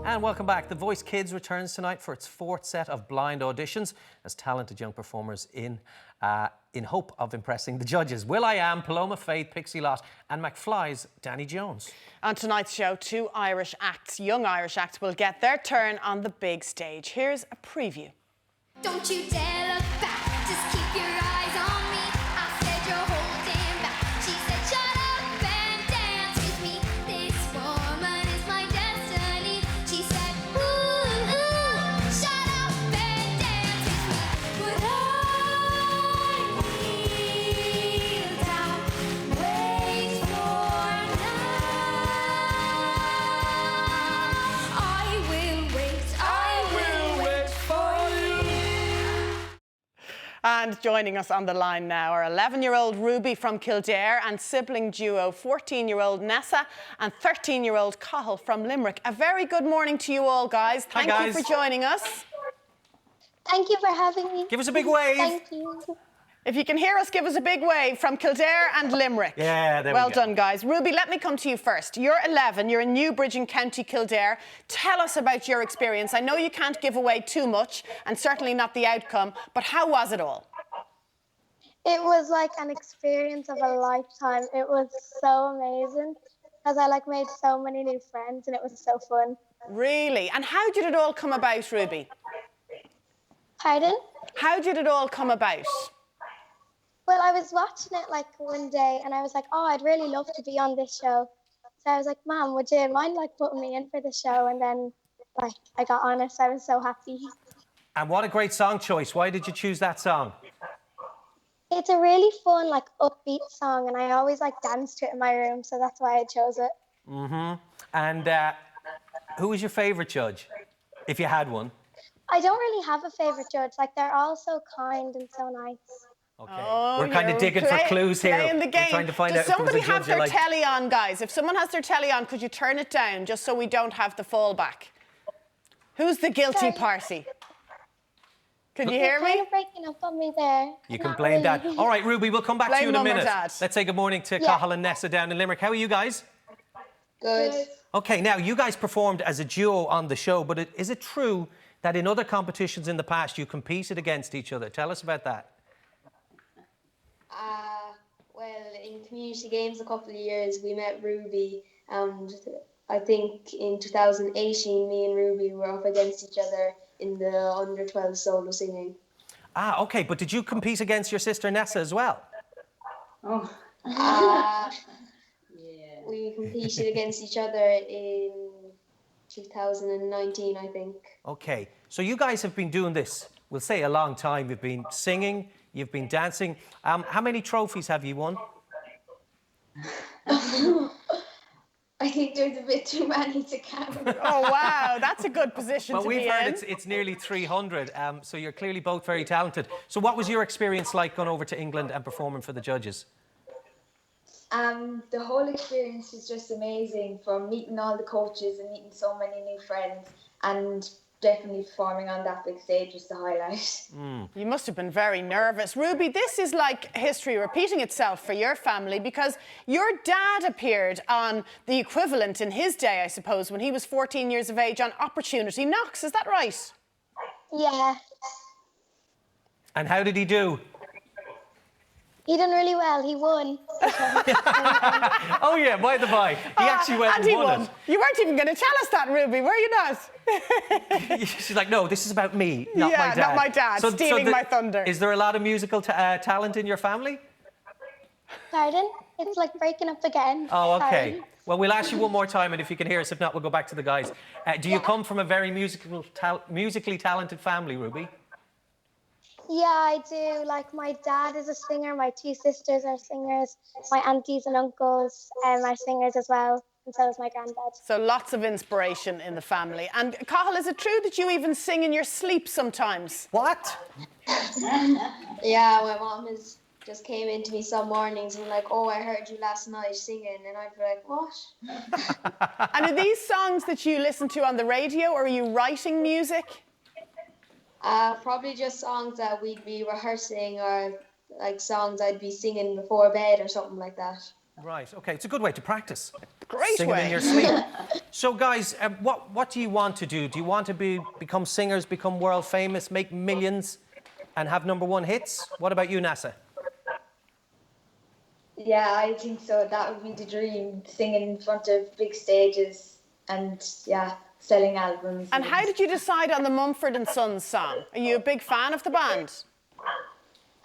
And welcome back. The Voice Kids returns tonight for its fourth set of blind auditions as talented young performers in hope of impressing the judges. will.i.am, Paloma Faith, Pixie Lott and McFly's Danny Jones. On tonight's show, two Irish acts, young Irish acts, will get their turn on the big stage. Here's a preview. Don't you dare look back, just keep your eyes on me. I said you're holding back. She said shut up and dance with me. This woman is my destiny. She said ooh, ooh, shut up and dance with me. But I kneel down, wait for now. I will wait for you. And joining us on the line now are 11-year-old Ruby from Kildare and sibling duo 14-year-old Nessa and 13-year-old Cathal from Limerick. A very good morning to you all, guys. Thank you for joining us. Thank you for having me. Give us a big wave. Thank you. If you can hear us, give us a big wave from Kildare and Limerick. Yeah, there we go. Well done, guys. Ruby, let me come to you first. You're 11, you're in Newbridge in County Kildare. Tell us about your experience. I know you can't give away too much, and certainly not the outcome, but how was it all? It was like an experience of a lifetime. It was so amazing because I made so many new friends and it was so fun. Really? And how did it all come about, Ruby? Pardon? How did it all come about? Well, I was watching it one day and I was like, oh, I'd really love to be on this show. So I was like, Mom, would you mind putting me in for the show? And then I got on it, so I was so happy. And what a great song choice. Why did you choose that song? It's a really fun, upbeat song, and I always dance to it in my room, so that's why I chose it. And who was your favourite judge, if you had one? I don't really have a favourite judge. They're all so kind and so nice. Okay. Oh, We're kind of digging for clues here. Playing the game. We're trying to find Does out if somebody there was a have judge you their liked. telly on, guys? If someone has their telly on, could you turn it down just so we don't have the fallback? Who's the guilty party? Can you hear You're kind me? of breaking up on me there. You can Not blame really. Dad. All right, Ruby, we'll come back to Blame you in a Mum or minute. Dad. Let's say good morning to Yeah. Cathal and Nessa down in Limerick. How are you guys? Good. Okay, now, you guys performed as a duo on the show, but is it true that in other competitions in the past you competed against each other? Tell us about that. Well, in community games a couple of years, we met Ruby, and I think in 2018, me and Ruby were up against each other in the under 12 solo singing. Ah, okay, but did you compete against your sister Nessa as well? We competed against each other in 2019, I think. Okay, so you guys have been doing this, we'll say a long time. You've been singing, you've been dancing. How many trophies have you won? I think there's a bit too many to count. Oh, wow. That's a good position Well, to we've be heard in. it's nearly 300, so you're clearly both very talented. So what was your experience like going over to England and performing for the judges? The whole experience was just amazing, from meeting all the coaches and meeting so many new friends, and definitely performing on that big stage was the highlight. You must have been very nervous. Ruby, this is like history repeating itself for your family because your dad appeared on the equivalent in his day, I suppose, when he was 14 years of age on Opportunity Knocks. Is that right? Yeah. And how did he do? He done really well. He won. Oh yeah, by the by, he actually went and and he won won. You weren't even going to tell us that, Ruby, were you not? it. She's like, no, this is about me, not my dad. not my dad, stealing my thunder. Is there a lot of musical talent in your family? Pardon? It's breaking up again. Oh, okay. Sorry. Well, we'll ask you one more time, and if you can hear us, if not, we'll go back to the guys. Do you come from a very musically talented family, Ruby? Yeah, I do. My dad is a singer. My two sisters are singers. My aunties and uncles are singers as well. And so is my granddad. So lots of inspiration in the family. And Cathal, is it true that you even sing in your sleep sometimes? What? Yeah, my mom just came into me some mornings and oh, I heard you last night singing, and I'd be like, what? And are these songs that you listen to on the radio, or are you writing music? Probably just songs that we'd be rehearsing, or songs I'd be singing before bed or something like that. Right, okay. It's a good way to practice. Great Singing way. in your sleep. So, guys, what do you want to do? Do you want to become singers, become world famous, make millions, and have #1 hits? What about you, Nessa? Yeah, I think so. That would be the dream, singing in front of big stages and, yeah, selling albums. And how did you decide on the Mumford & Sons song? Are you a big fan of the band?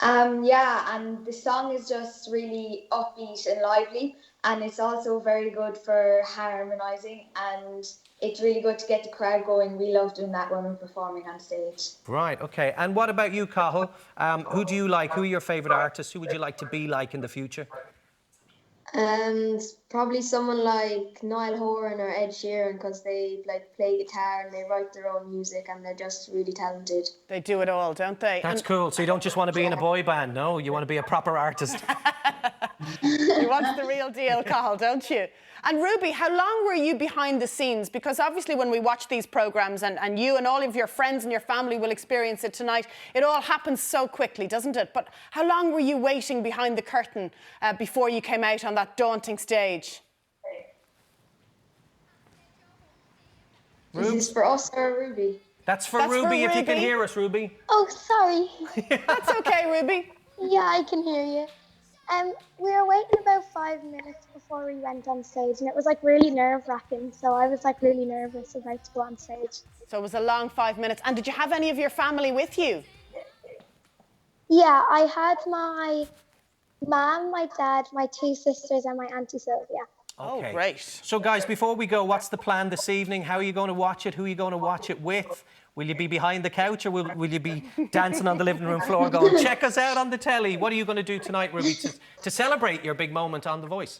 Yeah, and the song is just really upbeat and lively, and it's also very good for harmonising, and it's really good to get the crowd going. We love doing that when we're performing on stage. Right, okay. And what about you, Cathal? Who do you like? Who are your favourite artists? Who would you like to be like in the future? Probably someone like Niall Horan or Ed Sheeran, because they like play guitar and they write their own music and they're just really talented. They do it all, don't they? That's cool. So you don't just want to be in a boy band, no? You want to be a proper artist. You want the real deal, Cathal, don't you? And Ruby, how long were you behind the scenes? Because obviously when we watch these programmes, and you and all of your friends and your family will experience it tonight, it all happens so quickly, doesn't it? But how long were you waiting behind the curtain before you came out on that daunting stage? Is this for us or Ruby? That's for That's for Ruby, if you can Ruby. hear us, Ruby. Oh, sorry. That's okay, Ruby. Yeah, I can hear you. We were waiting about 5 minutes before we went on stage, and it was like really nerve-wracking. So I was like really nervous about to go on stage. So it was a long 5 minutes. And did you have any of your family with you? Yeah, I had my mum, my dad, my 2 sisters, and my auntie Sylvia. Oh, great. So, guys, before we go, what's the plan this evening? How are you going to watch it? Who are you going to watch it with? Will you be behind the couch, or will you be dancing on the living room floor going, check us out on the telly? What are you going to do tonight, Ruby, to celebrate your big moment on The Voice?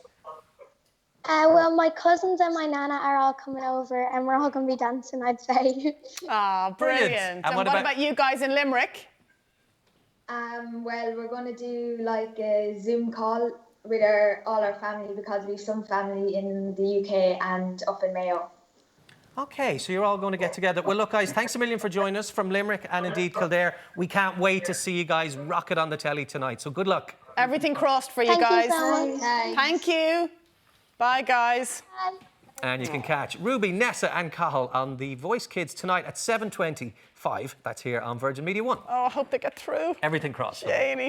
Well, my cousins and my nana are all coming over, and we're all going to be dancing, I'd say. Ah, Brilliant. brilliant. And And what what about- about you guys in Limerick? Well, we're going to do like a Zoom call with all our family, because we have some family in the UK and up in Mayo. OK, so you're all going to get together. Well, look, guys, thanks a million for joining us from Limerick and indeed Kildare. We can't wait to see you guys rock it on the telly tonight. So good luck. Everything crossed for you Thank guys. you so much. Thank you. Bye, guys. Bye. And you can catch Ruby, Nessa and Cathal on The Voice Kids tonight at 7:25. That's here on Virgin Media 1. Oh, I hope they get through. Everything crossed. Janie.